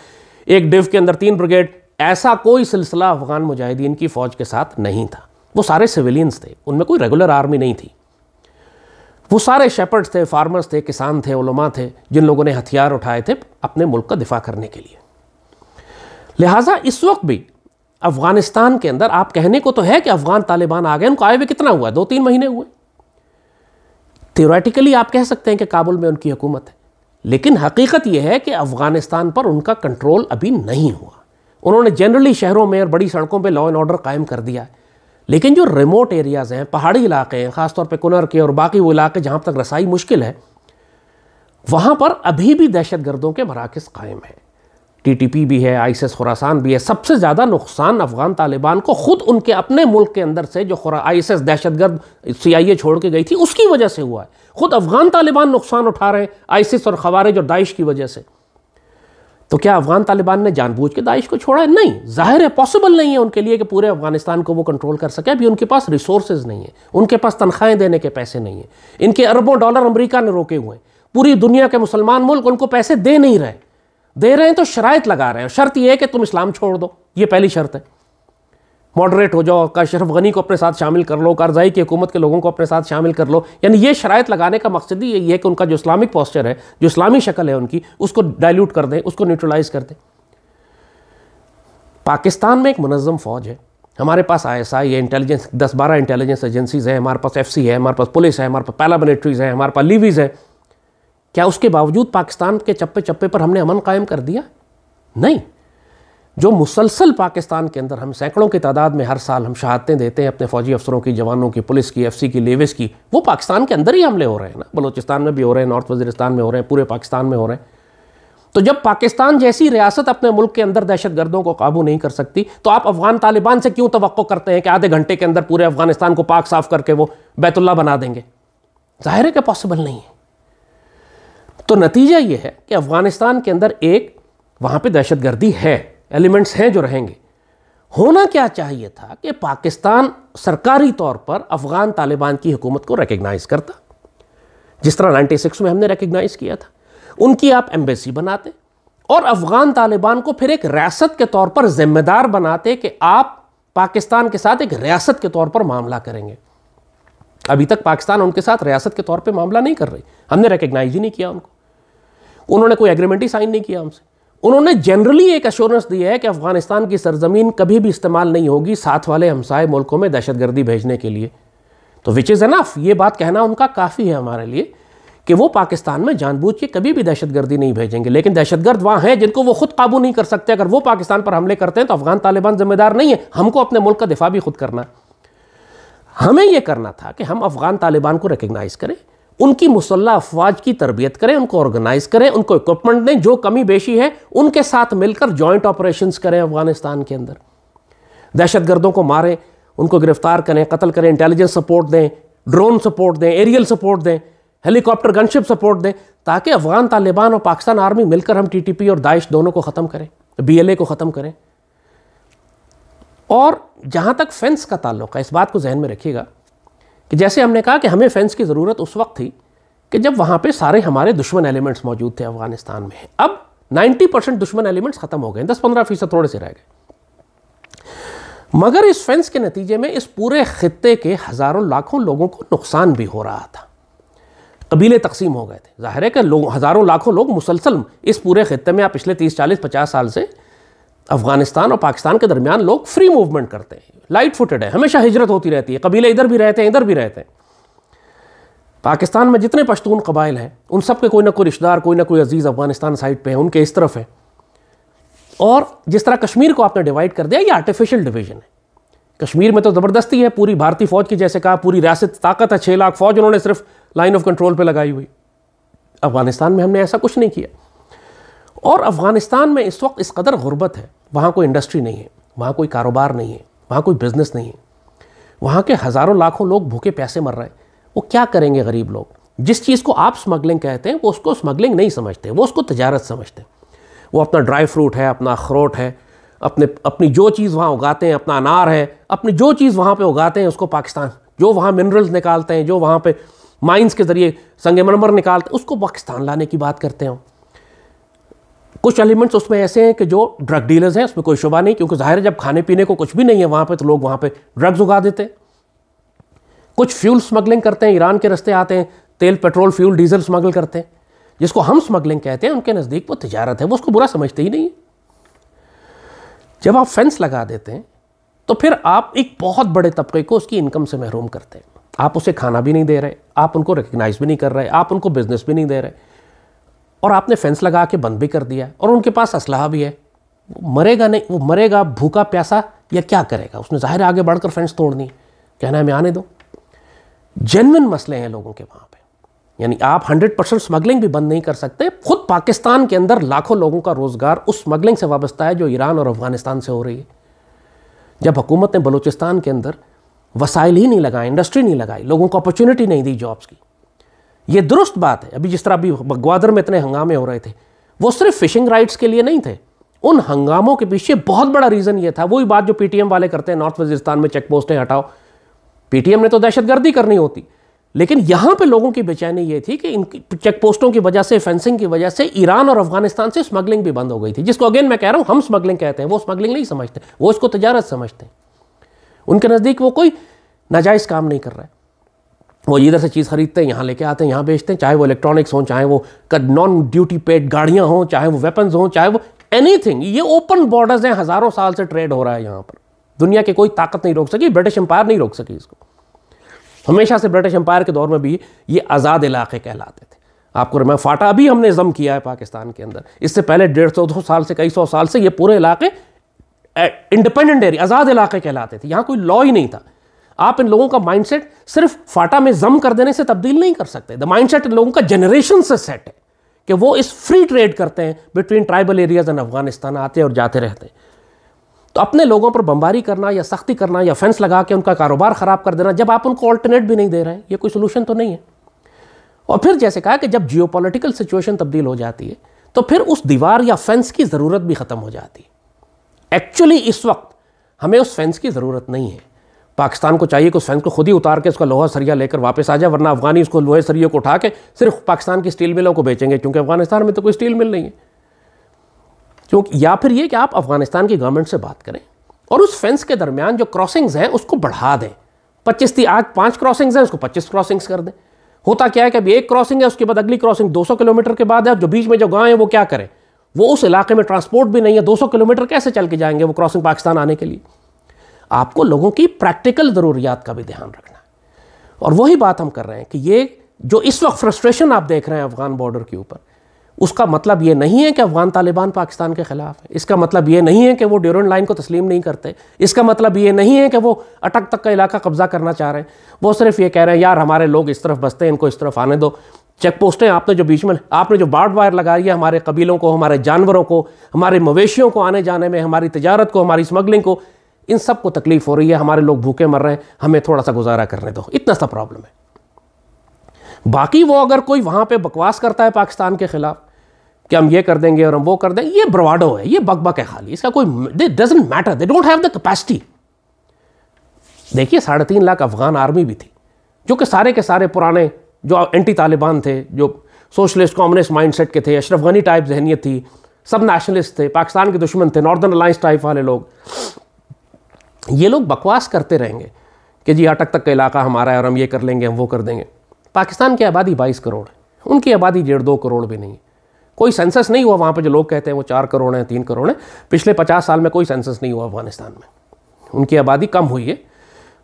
ایک ڈیو کے اندر 3 بریگیڈ، ایسا کوئی سلسلہ افغان مجاہدین کی فوج کے ساتھ نہیں تھا. وہ سارے سویلینز تھے، ان میں کوئی ریگولر آرمی نہیں تھی. وہ سارے شیپرڈز تھے، فارمرز تھے، کسان تھے، علماء تھے، جن لوگوں نے ہتھیار اٹھائے تھے اپنے ملک کا دفاع کرنے کے لیے. لہٰذا اس وقت بھی افغانستان کے اندر آپ کہنے کو تو ہے کہ افغان طالبان آ گئے، ان کو آئے ہوئے کتنا ہوا ہے؟ 2-3 مہینے ہوئے. تھیوریٹیکلی آپ کہہ سکتے ہیں کہ کابل میں ان کی حکومت ہے، لیکن حقیقت یہ ہے کہ افغانستان پر ان کا کنٹرول ابھی نہیں ہوا. انہوں نے جنرلی شہروں میں اور بڑی سڑکوں پہ لا اینڈ آرڈر قائم کر دیا ہے، لیکن جو ریموٹ ایریاز ہیں، پہاڑی علاقے ہیں، خاص طور پہ کنر کے اور باقی وہ علاقے جہاں تک رسائی مشکل ہے، وہاں پر ابھی بھی دہشت گردوں کے مراکز قائم ہیں. TTP بھی ہے، ISIS خراسان بھی ہے. سب سے زیادہ نقصان افغان طالبان کو خود ان کے اپنے ملک کے اندر سے جو ISIS دہشت گرد CIA چھوڑ کے گئی تھی اس کی وجہ سے ہوا ہے. خود افغان طالبان نقصان اٹھا رہے ہیں ISIS اور خوارج اور داعش کی وجہ سے. تو کیا افغان طالبان نے جان بوجھ کے داعش کو چھوڑا ہے؟ نہیں، ظاہر ہے پاسبل نہیں ہے ان کے لیے کہ پورے افغانستان کو وہ کنٹرول کر سکے. ابھی ان کے پاس ریسورسز نہیں ہیں، ان کے پاس تنخواہیں دینے کے پیسے نہیں ہیں. ان کے اربوں ڈالر امریکہ نے روکے ہوئے ہیں. پوری دنیا کے مسلمان ملک ان کو پیسے دے نہیں رہے. دے رہے ہیں تو شرائط لگا رہے ہیں. شرط یہ ہے کہ تم اسلام چھوڑ دو، یہ پہلی شرط ہے. ماڈریٹ ہو جاؤ، اشرف غنی کو اپنے ساتھ شامل کر لو، کارزائی کی حکومت کے لوگوں کو اپنے ساتھ شامل کر لو. یعنی یہ شرائط لگانے کا مقصد ہی یہی ہے کہ ان کا جو اسلامک پوسچر ہے، جو اسلامی شکل ہے ان کی، اس کو ڈائلیوٹ کر دیں، اس کو نیوٹرلائز کر دیں. پاکستان میں ایک منظم فوج ہے، ہمارے پاس ISI ہے، انٹیلیجنس 10-12 انٹیلیجنس ایجنسیز ہیں، ہمارے پاس FC ہے، ہمارے پاس پولیس ہے، ہمارے پاس پیراملٹریز ہیں، ہمارے پاس لیویز ہے. کیا اس کے باوجود پاکستان کے چپے چپے پر ہم نے امن قائم کر دیا؟ نہیں. جو مسلسل پاکستان کے اندر ہم سینکڑوں کی تعداد میں ہر سال ہم شہادتیں دیتے ہیں اپنے فوجی افسروں کی، جوانوں کی، پولیس کی، FC کی، لیویز کی، وہ پاکستان کے اندر ہی حملے ہو رہے ہیں نا. بلوچستان میں بھی ہو رہے ہیں، نارتھ وزیرستان میں ہو رہے ہیں، پورے پاکستان میں ہو رہے ہیں. تو جب پاکستان جیسی ریاست اپنے ملک کے اندر دہشت گردوں کو قابو نہیں کر سکتی، تو آپ افغان طالبان سے کیوں توقع کرتے ہیں کہ آدھے گھنٹے کے اندر پورے افغانستان کو پاک صاف کر کے وہ بیت اللہ بنا دیں گے؟ ظاہر ہے کہ پاسبل نہیں ہے. تو نتیجہ یہ ہے کہ افغانستان کے اندر ایک وہاں پہ دہشت گردی ہے، ایلیمنٹس ہیں جو رہیں گے. ہونا کیا چاہیے تھا کہ پاکستان سرکاری طور پر افغان طالبان کی حکومت کو ریکگنائز کرتا، جس طرح 96 میں ہم نے ریکگنائز کیا تھا. ان کی آپ ایمبیسی بناتے اور افغان طالبان کو پھر ایک ریاست کے طور پر ذمہ دار بناتے کہ آپ پاکستان کے ساتھ ایک ریاست کے طور پر معاملہ کریں گے. ابھی تک پاکستان ان کے ساتھ ریاست کے طور پہ معاملہ نہیں کر رہی. ہم نے ریکگنائز ہی نہیں کیا ان کو. انہوں نے کوئی ایگریمنٹ ہی سائن نہیں کیا ہم سے. انہوں نے جنرلی ایک ایشورنس دی ہے کہ افغانستان کی سرزمین کبھی بھی استعمال نہیں ہوگی ساتھ والے ہمسائے ملکوں میں دہشت گردی بھیجنے کے لیے. تو وچ از انف، یہ بات کہنا ان کا کافی ہے ہمارے لیے کہ وہ پاکستان میں جان بوجھ کے کبھی بھی دہشت گردی نہیں بھیجیں گے. لیکن دہشت گرد وہاں ہیں جن کو وہ خود قابو نہیں کر سکتے. اگر وہ پاکستان پر حملے کرتے ہیں تو افغان طالبان ذمہ دار نہیں ہے. ہم کو اپنے ملک کا دفاع بھی خود کرنا ہے. ہمیں یہ کرنا تھا کہ ہم افغان طالبان کو ریکگنائز کریں، ان کی مسلح افواج کی تربیت کریں، ان کو آرگنائز کریں، ان کو اکوپمنٹ دیں، جو کمی بیشی ہے ان کے ساتھ مل کر جوائنٹ آپریشنز کریں افغانستان کے اندر. دہشت گردوں کو ماریں، ان کو گرفتار کریں، قتل کریں، انٹیلیجنس سپورٹ دیں، ڈرون سپورٹ دیں، ایریل سپورٹ دیں، ہیلی کاپٹر گن شپ سپورٹ دیں، تاکہ افغان طالبان اور پاکستان آرمی مل کر ہم TTP اور داعش دونوں کو ختم کریں، BLA کو ختم کریں. اور جہاں تک فینس کا تعلق ہے، اس بات کو ذہن میں رکھیے گا کہ جیسے ہم نے کہا کہ ہمیں فینس کی ضرورت اس وقت تھی کہ جب وہاں پہ سارے ہمارے دشمن ایلیمنٹس موجود تھے افغانستان میں. اب 90% دشمن ایلیمنٹس ختم ہو گئے، 10-15% تھوڑے سے رہ گئے. مگر اس فینس کے نتیجے میں اس پورے خطے کے ہزاروں لاکھوں لوگوں کو نقصان بھی ہو رہا تھا. قبیلے تقسیم ہو گئے تھے. ظاہر ہے کہ ہزاروں لاکھوں لوگ مسلسل اس پورے خطے میں، آپ پچھلے 30-40-50 سال سے افغانستان اور پاکستان کے درمیان لوگ فری موومنٹ کرتے ہیں، لائٹ فوٹڈ ہے، ہمیشہ ہجرت ہوتی رہتی ہے، قبیلے ادھر بھی رہتے ہیں ادھر بھی رہتے ہیں. پاکستان میں جتنے پشتون قبائل ہیں ان سب کے کوئی نہ کوئی رشتہ دار، کوئی نہ کوئی عزیز افغانستان سائڈ پہ ہیں، ان کے اس طرف ہیں. اور جس طرح کشمیر کو آپ نے ڈیوائڈ کر دیا، یہ آرٹیفیشل ڈویژن ہے. کشمیر میں تو زبردستی ہے، پوری بھارتی فوج کی جیسے کہا پوری ریاست طاقت ہے، 6 لاکھ فوج انہوں نے صرف لائن آف کنٹرول پہ لگائی ہوئی. افغانستان میں ہم نے ایسا کچھ نہیں کیا. اور افغانستان میں اس وقت اس قدر غربت ہے، وہاں کوئی انڈسٹری نہیں ہے، وہاں کوئی کاروبار نہیں ہے، وہاں کوئی بزنس نہیں ہے، وہاں کے ہزاروں لاکھوں لوگ بھوکے پیاسے مر رہے ہیں. وہ کیا کریں گے غریب لوگ؟ جس چیز کو آپ سمگلنگ کہتے ہیں وہ اس کو سمگلنگ نہیں سمجھتے، وہ اس کو تجارت سمجھتے ہیں. وہ اپنا ڈرائی فروٹ ہے، اپنا اخروٹ ہے، اپنی جو چیز وہاں اگاتے ہیں، اپنا انار ہے، اپنی جو چیز وہاں پہ اگاتے ہیں اس کو پاکستان، جو وہاں منرلز نکالتے ہیں، جو وہاں پہ مائنز کے ذریعے سنگ مرمر نکالتے ہیں، اس کو پاکستان لانے کی بات کرتے ہیں. کچھ ایلیمنٹس اس میں ایسے ہیں کہ جو ڈرگ ڈیلرز ہیں، اس میں کوئی شبہ نہیں، کیونکہ ظاہر ہے جب کھانے پینے کو کچھ بھی نہیں ہے وہاں پہ تو لوگ وہاں پہ ڈرگز اگا دیتے ہیں. کچھ فیول سمگلنگ کرتے ہیں، ایران کے رستے آتے ہیں، تیل، پیٹرول، فیول، ڈیزل سمگل کرتے ہیں، جس کو ہم سمگلنگ کہتے ہیں. ان کے نزدیک وہ تجارت ہے، وہ اس کو برا سمجھتے ہی نہیں. جب آپ فینس لگا دیتے ہیں تو پھر آپ ایک بہت بڑے طبقے کو اس کی انکم سے محروم کرتے ہیں. آپ اسے کھانا بھی نہیں دے رہے، آپ ان کو ریکگنائز بھی نہیں کر رہے، آپ ان کو بزنس بھی نہیں دے رہے، اور آپ نے فینس لگا کے بند بھی کر دیا، اور ان کے پاس اسلحہ بھی ہے. وہ مرے گا نہیں، وہ مرے گا بھوکا پیاسا یا کیا کرے گا؟ اس نے ظاہر آگے بڑھ کر فینس توڑنی، کہنا ہے ہمیں آنے دو. جینوئن مسئلے ہیں لوگوں کے وہاں پہ. یعنی آپ 100% سمگلنگ بھی بند نہیں کر سکتے. خود پاکستان کے اندر لاکھوں لوگوں کا روزگار اس سمگلنگ سے وابستہ ہے جو ایران اور افغانستان سے ہو رہی ہے. جب حکومت نے بلوچستان کے اندر وسائل ہی نہیں لگائے، انڈسٹری نہیں لگائی، لوگوں کو اپرچونٹی نہیں دی جابس کی. یہ درست بات ہے. ابھی جس طرح ابھی گوادر میں اتنے ہنگامے ہو رہے تھے، وہ صرف فشنگ رائٹس کے لیے نہیں تھے. ان ہنگاموں کے پیچھے بہت بڑا ریزن یہ تھا، وہی بات جو پی ٹی ایم والے کرتے ہیں، نارتھ وزیرستان میں چیک پوسٹیں ہٹاؤ. پی ٹی ایم نے تو دہشت گردی کرنی ہوتی، لیکن یہاں پہ لوگوں کی بے چینی یہ تھی کہ ان کی چیک پوسٹوں کی وجہ سے، فینسنگ کی وجہ سے ایران اور افغانستان سے سمگلنگ بھی بند ہو گئی تھی، جس کو اگین میں کہہ رہا ہوں ہم سمگلنگ کہتے ہیں، وہ سمگلنگ نہیں سمجھتے، وہ اس کو تجارت سمجھتے ہیں. ان کے نزدیک وہ کوئی ناجائز کام نہیں کر رہا ہے. وہ ادھر سے چیز خریدتے ہیں، یہاں لے کے آتے ہیں، یہاں بیچتے ہیں، چاہے وہ الیکٹرانکس ہوں، چاہے وہ نان ڈیوٹی پیڈ گاڑیاں ہوں، چاہے وہ ویپنز ہوں، چاہے وہ اینی تھنگ. یہ اوپن بارڈرز ہیں، ہزاروں سال سے ٹریڈ ہو رہا ہے یہاں پر. دنیا کی کوئی طاقت نہیں روک سکی، برٹش امپائر نہیں روک سکی اس کو. ہمیشہ سے برٹش امپائر کے دور میں بھی یہ آزاد علاقے کہلاتے تھے. آپ کو میں فاٹا ابھی ہم نے ضم کیا ہے پاکستان کے اندر. اس سے پہلے 150-200 سال سے، کئی سو سال سے یہ پورے علاقے انڈیپینڈنٹ ایریا، آزاد علاقے کہلاتے تھے. یہاں کوئی لا ہی نہیں تھا. آپ ان لوگوں کا مائنڈ سیٹ صرف فاٹا میں ضم کر دینے سے تبدیل نہیں کر سکتے. دا مائنڈ سیٹ ان لوگوں کا جنریشن سے سیٹ ہے کہ وہ اس فری ٹریڈ کرتے ہیں between tribal areas and Afghanistan, آتے اور جاتے رہتے ہیں. تو اپنے لوگوں پر بمباری کرنا یا سختی کرنا یا فینس لگا کے ان کا کاروبار خراب کر دینا، جب آپ ان کو آلٹرنیٹ بھی نہیں دے رہے ہیں، یہ کوئی سولوشن تو نہیں ہے. اور پھر جیسے کہا کہ جب جیو پولیٹیکل سچویشن تبدیل ہو جاتی ہے تو پھر اس دیوار یا فینس کی ضرورت بھی ختم ہو جاتی ہے. ایکچولی اس وقت ہمیں اس فینس کی ضرورت نہیں ہے. پاکستان کو چاہیے کہ اس فینس کو خود ہی اتار کے اس کا لوہا سریا لے کر واپس آ جائے، ورنہ افغانی اس کو لوہے سریے کو اٹھا کے صرف پاکستان کی اسٹیل ملوں کو بیچیں گے، کیونکہ افغانستان میں تو کوئی اسٹیل مل نہیں ہے. کیونکہ یا پھر یہ کہ آپ افغانستان کی گورنمنٹ سے بات کریں اور اس فینس کے درمیان جو کراسنگز ہیں اس کو بڑھا دیں. 25 تھی، آج 5 کراسنگز ہیں، اس کو 25 کراسنگز کر دیں. ہوتا کیا ہے کہ ابھی ایک کراسنگ ہے، اس کے بعد اگلی کراسنگ 200 کلومیٹر کے بعد ہے، جو بیچ میں جو گاؤں ہیں وہ کیا کریں؟ وہ اس علاقے میں ٹرانسپورٹ بھی نہیں ہے، 200 کلومیٹر کیسے چل کے جائیں گے وہ کراسنگ پاکستان آنے کے لیے؟ آپ کو لوگوں کی پریکٹیکل ضروریات کا بھی دھیان رکھنا ہے. اور وہی بات ہم کر رہے ہیں کہ یہ جو اس وقت فرسٹریشن آپ دیکھ رہے ہیں افغان بارڈر کے اوپر، اس کا مطلب یہ نہیں ہے کہ افغان طالبان پاکستان کے خلاف ہے. اس کا مطلب یہ نہیں ہے کہ وہ ڈیورنڈ لائن کو تسلیم نہیں کرتے. اس کا مطلب یہ نہیں ہے کہ وہ اٹک تک کا علاقہ قبضہ کرنا چاہ رہے ہیں. وہ صرف یہ کہہ رہے ہیں یار ہمارے لوگ اس طرف بستے ہیں، ان کو اس طرف آنے دو. چیک پوسٹیں آپ نے جو بیچ میں، آپ نے جو بارڈ وائر لگائی ہے ہمارے قبیلوں کو، ہمارے جانوروں کو، ہمارے مویشیوں کو آنے جانے میں، ہماری تجارت کو، ہماری اسمگلنگ کو، ان سب کو تکلیف ہو رہی ہے. ہمارے لوگ بھوکے مر رہے ہیں، ہمیں تھوڑا سا گزارا کرنے دو. اتنا سا پرابلم ہے. باقی وہ اگر کوئی وہاں پہ بکواس کرتا ہے پاکستان کے خلاف کہ ہم یہ کر دیں گے اور ہم وہ کر دیں گے، یہ برواڈو ہے، یہ بک بک ہے خالی. اس کا کوئی it doesn't matter, they don't have the capacity. دیکھیے 3.5 لاکھ افغان آرمی بھی تھی، جو کہ سارے کے سارے پرانے جو اینٹی طالبان تھے، جو سوشلسٹ کمیونسٹ مائنڈ سیٹ کے تھے، اشرف غنی ٹائپ ذہنیت تھی، سب نیشنلسٹ تھے، پاکستان کے دشمن تھے، ناردرن الائنس ٹائپ والے لوگ. یہ لوگ بکواس کرتے رہیں گے کہ جی اٹک تک کا علاقہ ہمارا ہے اور ہم یہ کر لیں گے، ہم وہ کر دیں گے. پاکستان کی آبادی 22 کروڑ ہے، ان کی آبادی 1.5-2 کروڑ بھی نہیں ہے. کوئی سینسس نہیں ہوا وہاں پہ جو لوگ کہتے ہیں وہ 4 کروڑ ہیں، 3 کروڑ ہیں. پچھلے 50 سال میں کوئی سینسس نہیں ہوا افغانستان میں. ان کی آبادی کم ہوئی ہے.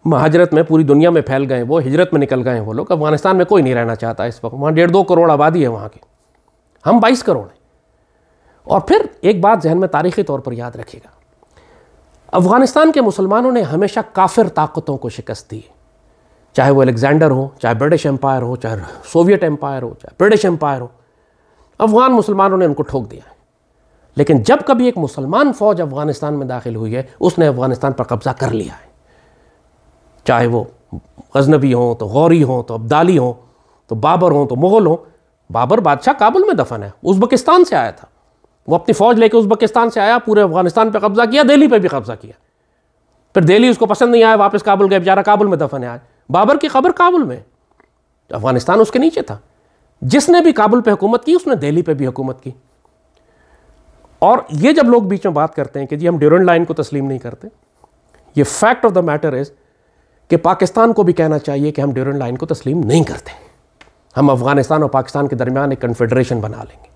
مہاجرت میں پوری دنیا میں پھیل گئے، وہ ہجرت میں نکل گئے وہ لوگ. افغانستان میں کوئی نہیں رہنا چاہتا اس وقت. وہاں 1.5-2 کروڑ آبادی ہے وہاں کی، ہم 22 کروڑ ہیں. اور پھر ایک بات ذہن میں تاریخی طور پر یاد رکھیے گا، افغانستان کے مسلمانوں نے ہمیشہ کافر طاقتوں کو شکست دی، چاہے وہ الیگزینڈر ہو، چاہے برٹش امپائر ہو، چاہے سوویت امپائر ہو، چاہے برٹش امپائر ہو. افغان مسلمانوں نے ان کو ٹھوک دیا ہے. لیکن جب کبھی ایک مسلمان فوج افغانستان میں داخل ہوئی ہے، اس نے افغانستان پر قبضہ کر لیا ہے. چاہے وہ غزنوی ہوں، تو غوری ہوں، تو عبدالی ہوں، تو بابر ہوں، تو مغل ہوں. بابر بادشاہ کابل میں دفن ہے، ازبکستان سے آیا تھا. وہ اپنی فوج لے کے ازبکستان سے آیا، پورے افغانستان پہ قبضہ کیا، دہلی پہ بھی قبضہ کیا. پھر دہلی اس کو پسند نہیں آیا، واپس کابل گئے، بیچارہ کابل میں دفن ہے. آج بابر کی قبر کابل میں، افغانستان اس کے نیچے تھا. جس نے بھی کابل پہ حکومت کی، اس نے دہلی پہ بھی حکومت کی. اور یہ جب لوگ بیچ میں بات کرتے ہیں کہ جی ہم ڈیورنڈ لائن کو تسلیم نہیں کرتے، یہ fact of the matter is کہ پاکستان کو بھی کہنا چاہیے کہ ہم ڈیورنڈ لائن کو تسلیم نہیں کرتے. ہم افغانستان اور پاکستان کے درمیان ایک کنفیڈریشن بنا لیں گے.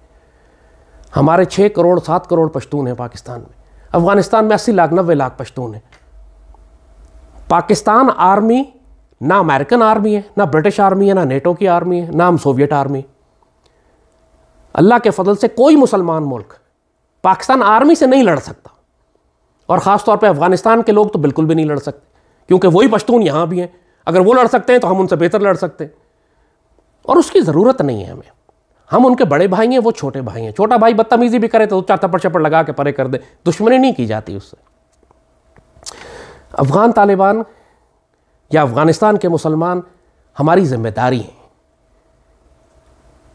ہمارے 6 کروڑ 7 کروڑ پشتون ہیں پاکستان میں. افغانستان میں 80 لاکھ 90 لاکھ پشتون ہیں. پاکستان آرمی نہ امریکن آرمی ہے، نہ برٹش آرمی ہے، نہ نیٹو کی آرمی ہے، نہ ہم سوویٹ آرمی. اللہ کے فضل سے کوئی مسلمان ملک پاکستان آرمی سے نہیں لڑ سکتا، اور خاص طور پہ افغانستان کے لوگ تو بالکل بھی نہیں لڑ سکتے، کیونکہ وہی پشتون یہاں بھی ہیں. اگر وہ لڑ سکتے ہیں تو ہم ان سے بہتر لڑ سکتے ہیں، اور اس کی ضرورت نہیں ہے ہمیں. ہم ان کے بڑے بھائی ہیں، وہ چھوٹے بھائی ہیں. چھوٹا بھائی بدتمیزی بھی کرے تو چار تھپڑ چپڑ لگا کے پرے کر دے، دشمنی نہیں کی جاتی اس سے. افغان طالبان یا افغانستان کے مسلمان ہماری ذمہ داری ہیں.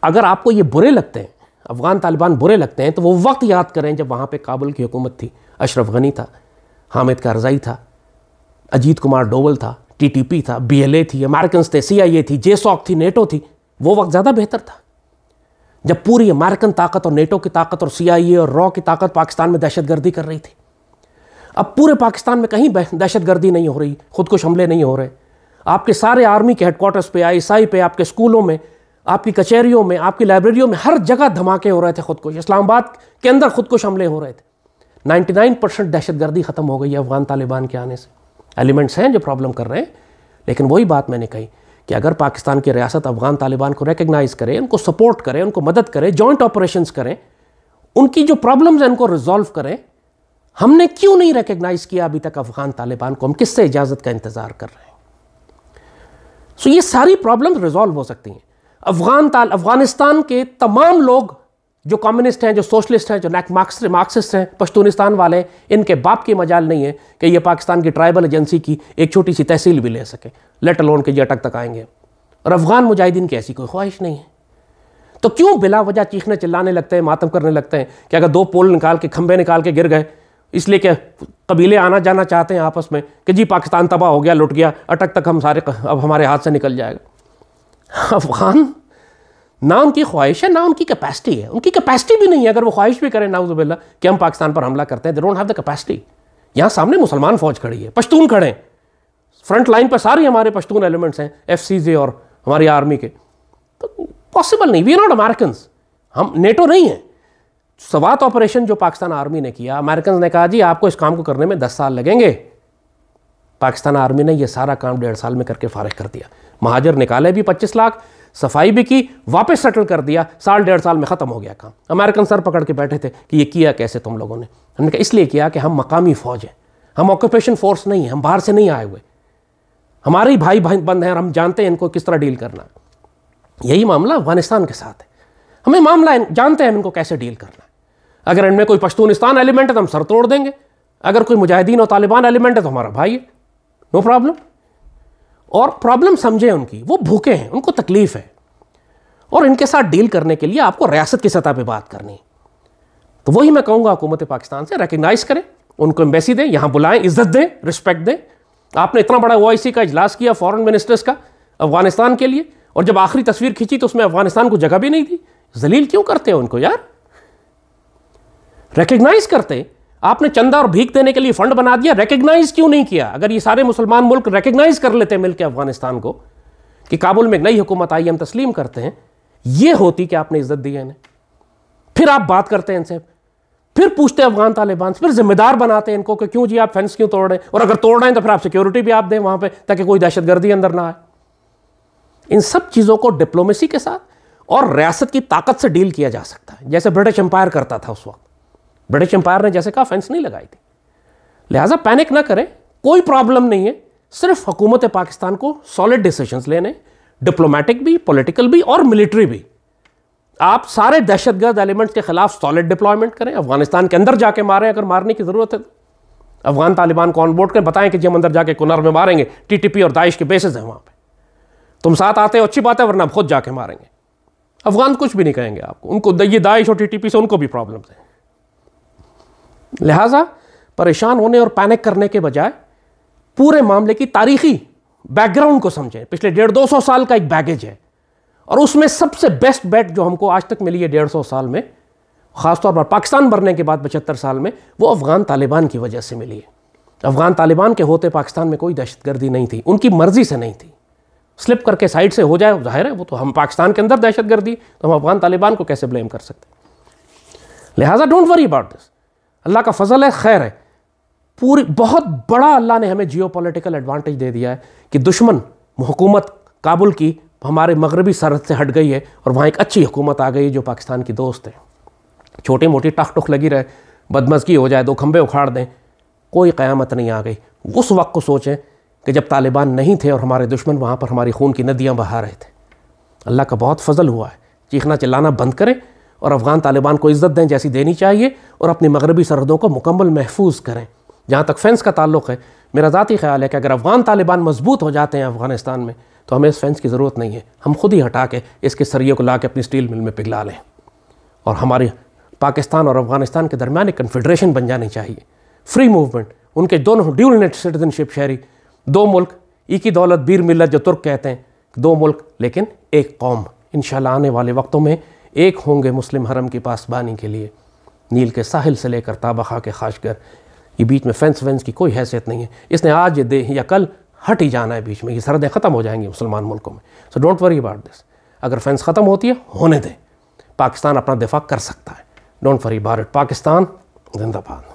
اگر آپ کو یہ برے لگتے ہیں، افغان طالبان برے لگتے ہیں، تو وہ وقت یاد کریں جب وہاں پہ کابل کی حکومت تھی. اشرف غنی تھا، حامد کارزائی تھا، اجیت کمار ڈوول تھا، ٹی ٹی پی تھا، بی ایل اے تھی، امریکنز تھے، سی آئی اے تھی، جے سوک تھی، نیٹو تھی. وہ وقت زیادہ بہتر تھا جب پوری امریکن طاقت اور نیٹو کی طاقت اور سی آئی اے اور را کی طاقت پاکستان میں دہشت گردی کر رہی تھی. اب پورے پاکستان میں کہیں دہشت گردی نہیں ہو رہی، خودکش حملے نہیں ہو رہے. آپ کے سارے آرمی کے ہیڈ کوارٹرز پہ، آئی ایس آئی پہ، آپ کے اسکولوں میں، آپ کی کچہریوں میں، آپ کی لائبریریوں میں، ہر جگہ دھماکے ہو رہے تھے خودکش. اسلام آباد کے اندر خودکش حملے ہو رہے تھے. 99% دہشت گردی ختم ہو گئی ہے افغان طالبان کے آنے سے. ایلیمنٹس ہیں جو پرابلم کر رہے ہیں، لیکن وہی بات میں نے کہی کہ اگر پاکستان کی ریاست افغان طالبان کو ریکگنائز کرے، ان کو سپورٹ کرے، ان کو مدد کرے، جوائنٹ آپریشنز کریں، ان کی جو پرابلمز ہیں ان کو ریزالو کریں. ہم نے کیوں نہیں ریکگنائز کیا ابھی تک افغان طالبان کو؟ ہم کس سے اجازت کا انتظار کر رہے ہیں؟ سو یہ ساری پرابلمز ریزالو ہو سکتی ہیں. افغانستان کے تمام لوگ جو کمیونسٹ ہیں، جو سوشلسٹ ہیں، جو مارکسسٹ ہیں، پشتونستان والے، ان کے باپ کی مجال نہیں ہے کہ یہ پاکستان کی ٹرائبل ایجنسی کی ایک چھوٹی سی تحصیل بھی لے سکے، لیٹ الون کہ یہ اٹک تک آئیں گے. اور افغان مجاہدین کی ایسی کوئی خواہش نہیں ہے. تو کیوں بلا وجہ چیخنے چلانے لگتے ہیں، ماتم کرنے لگتے ہیں کہ اگر 2 پول نکال کے، کھمبے نکال کے گر گئے، اس لیے کہ قبیلے آنا جانا چاہتے ہیں آپس میں کہ جی پاکستان تباہ ہو گیا، لٹ گیا، اٹک تک ہم سارے اب ہمارے ہاتھ سے نکل جائے گا. افغان نہ ان کی خواہش ہے، نہ ان کی کیپیسٹی ہے. ان کی کیپیسٹی بھی نہیں ہے. اگر وہ خواہش بھی کریں نعوذ باللہ کہ ہم پاکستان پر حملہ کرتے ہیں، they don't have the capacity. یہاں سامنے مسلمان فوج کھڑی ہے، پشتون کھڑے ہیں فرنٹ لائن پہ، ساری ہمارے پشتون ایلیمنٹس ہیں، ایف سی زے اور ہماری آرمی کے. تو پاسبل نہیں. We are not Americans. ہم نیٹو نہیں ہیں. سوات آپریشن جو پاکستان آرمی نے کیا، امریکنز نے کہا جی آپ کو اس کام کو کرنے میں 10 سال لگیں گے. پاکستان آرمی نے یہ سارا کام 1.5 سال میں کر کے فارغ کر دیا. مہاجر نکالے بھی 25 لاکھ، صفائی بھی کی، واپس سیٹل کر دیا. 1.5 سال میں ختم ہو گیا کام. امریکن سر پکڑ کے بیٹھے تھے کہ یہ کیا کیسے تم لوگوں نے؟ ہم نے کہا اس لیے کیا کہ ہم مقامی فوج ہیں، ہم آکوپیشن فورس نہیں ہیں، ہم باہر سے نہیں آئے ہوئے، ہمارے بھائی بند ہیں اور ہم جانتے ہیں ان کو کس طرح ڈیل کرنا. یہی معاملہ افغانستان کے ساتھ ہے. ہمیں معاملہ جانتے ہیں ہم ان کو کیسے ڈیل کرنا ہے. اگر ان میں کوئی پشتونستان ایلیمنٹ ہے تو ہم سر توڑ دیں گے. اگر کوئی مجاہدین اور طالبان ایلیمنٹ ہے تو ہمارا بھائی ہے، نو پرابلم. اور پرابلم سمجھیں ان کی، وہ بھوکے ہیں، ان کو تکلیف ہے، اور ان کے ساتھ ڈیل کرنے کے لیے آپ کو ریاست کی سطح پہ بات کرنی ہے. تو وہی میں کہوں گا حکومت پاکستان سے، ریکگنائز کریں، ان کو ایمبیسی دیں، یہاں بلائیں، عزت دیں، رسپیکٹ دیں. آپ نے اتنا بڑا OIC کا اجلاس کیا فورن منسٹرز کا افغانستان کے لیے، اور جب آخری تصویر کھینچی تو اس میں افغانستان کو جگہ بھی نہیں دی. ذلیل کیوں کرتے ہیں ان کو یار؟ ریکگنائز کرتے. آپ نے چندہ اور بھیک دینے کے لیے فنڈ بنا دیا، ریکگنائز کیوں نہیں کیا؟ اگر یہ سارے مسلمان ملک ریکگنائز کر لیتے مل کے افغانستان کو کہ کابل میں ایک نئی حکومت آئی، ہم تسلیم کرتے ہیں، یہ ہوتی کہ آپ نے عزت دی ہے انہیں. پھر آپ بات کرتے ہیں ان سے، پھر پوچھتے افغان طالبان سے، پھر ذمہ دار بناتے ہیں ان کو کہ کیوں جی آپ فینس کیوں توڑ رہے ہیں، اور اگر توڑ رہے ہیں تو پھر آپ سیکیورٹی بھی آپ دیں وہاں پہ تاکہ کوئی دہشت گردی اندر نہ آئے۔ ان سب چیزوں کو ڈپلومیسی کے ساتھ اور ریاست کی طاقت سے ڈیل کیا جا سکتا ہے، جیسے برٹش امپائر کرتا تھا اس وقت۔ برٹش امپائر نے جیسے کہا فینس نہیں لگائی تھی، لہٰذا پینک نہ کریں، کوئی پرابلم نہیں ہے، صرف حکومت پاکستان کو سالڈ ڈیسیشنز لینے، ڈپلومیٹک بھی، پولیٹیکل بھی اور ملٹری بھی۔ آپ سارے دہشت گرد ایلیمنٹس کے خلاف سالڈ ڈپلائمنٹ کریں، افغانستان کے اندر جا کے ماریں اگر مارنے کی ضرورت ہے تو، افغان طالبان کو آن بورڈ کریں، بتائیں کہ جی ہم اندر جا کے کنر میں ماریں گے، ٹی ٹی پی اور داعش کے بیسز ہیں وہاں پہ، تم ساتھ آتے ہو اچھی بات ہے ورنہ ہم خود جا کے ماریں گے۔ افغان کچھ بھی نہیں کہیں گے آپ کو، ان کو یہ داعش اور ٹی ٹی پی سے ان کو بھی پرابلمز ہیں۔ لہٰذا پریشان ہونے اور پینک کرنے کے بجائے پورے معاملے کی تاریخی بیک گراؤنڈ کو سمجھیں۔ پچھلے 150-200 سال کا ایک بیگیج ہے، اور اس میں سب سے بیسٹ بیٹ جو ہم کو آج تک ملی ہے 150 سال میں، خاص طور پر پاکستان بننے کے بعد 75 سال میں، وہ افغان طالبان کی وجہ سے ملی ہے۔ افغان طالبان کے ہوتے پاکستان میں کوئی دہشت گردی نہیں تھی، ان کی مرضی سے نہیں تھی، سلپ کر کے سائڈ سے ہو جائے ظاہر ہے وہ تو، ہم پاکستان کے اندر دہشت گردی تو ہم افغان طالبان کو کیسے بلیم کر سکتے؟ لہٰذا ڈونٹ وری اباؤٹ دس، اللہ کا فضل ہے، خیر ہے، پوری بہت بڑا اللہ نے ہمیں جیو پولیٹیکل ایڈوانٹیج دے دیا ہے کہ دشمن حکومت کابل کی ہمارے مغربی سرحد سے ہٹ گئی ہے، اور وہاں ایک اچھی حکومت آ گئی جو پاکستان کی دوست ہے۔ چھوٹی موٹی ٹک ٹک لگی رہے، بدمزگی ہو جائے، 2 کھمبے اکھاڑ دیں، کوئی قیامت نہیں آ گئی۔ اس وقت کو سوچیں کہ جب طالبان نہیں تھے اور ہمارے دشمن وہاں پر ہماری خون کی ندیاں بہا رہے تھے۔ اللہ کا بہت فضل ہوا ہے، چیخنا چلانا بند کریں اور افغان طالبان کو عزت دیں جیسی دینی چاہیے، اور اپنی مغربی سرحدوں کو مکمل محفوظ کریں۔ جہاں تک فینس کا تعلق ہے، میرا ذاتی خیال ہے کہ اگر افغان طالبان مضبوط ہو جاتے ہیں افغانستان میں تو ہمیں اس فینس کی ضرورت نہیں ہے، ہم خود ہی ہٹا کے اس کے سریے کو لا کے اپنی سٹیل مل میں پگھلا لیں، اور ہماری پاکستان اور افغانستان کے درمیان ایک کنفیڈریشن بن جانی چاہیے، فری موومنٹ، ان کے دونوں ڈیول نیٹ سٹیزن شپ شہری، 2 ملک ایک ہی دولت بیر ملت، جو ترک کہتے ہیں، 2 ملک لیکن ایک قوم۔ انشاءاللہ آنے والے وقتوں میں ایک ہوں گے مسلم حرم کی پاسبانی کے لیے، نیل کے ساحل سے لے کر تابخا کے خاشگر، یہ بیچ میں فینس وینس کی کوئی حیثیت نہیں ہے، اس نے آج یا کل ہٹ ہی جانا ہے، بیچ میں یہ سرحدیں ختم ہو جائیں گی مسلمان ملکوں میں۔ So don't worry about this, اگر فینس ختم ہوتی ہے ہونے دیں، پاکستان اپنا دفاع کر سکتا ہے، don't worry about it. Pakistan زندہ باد۔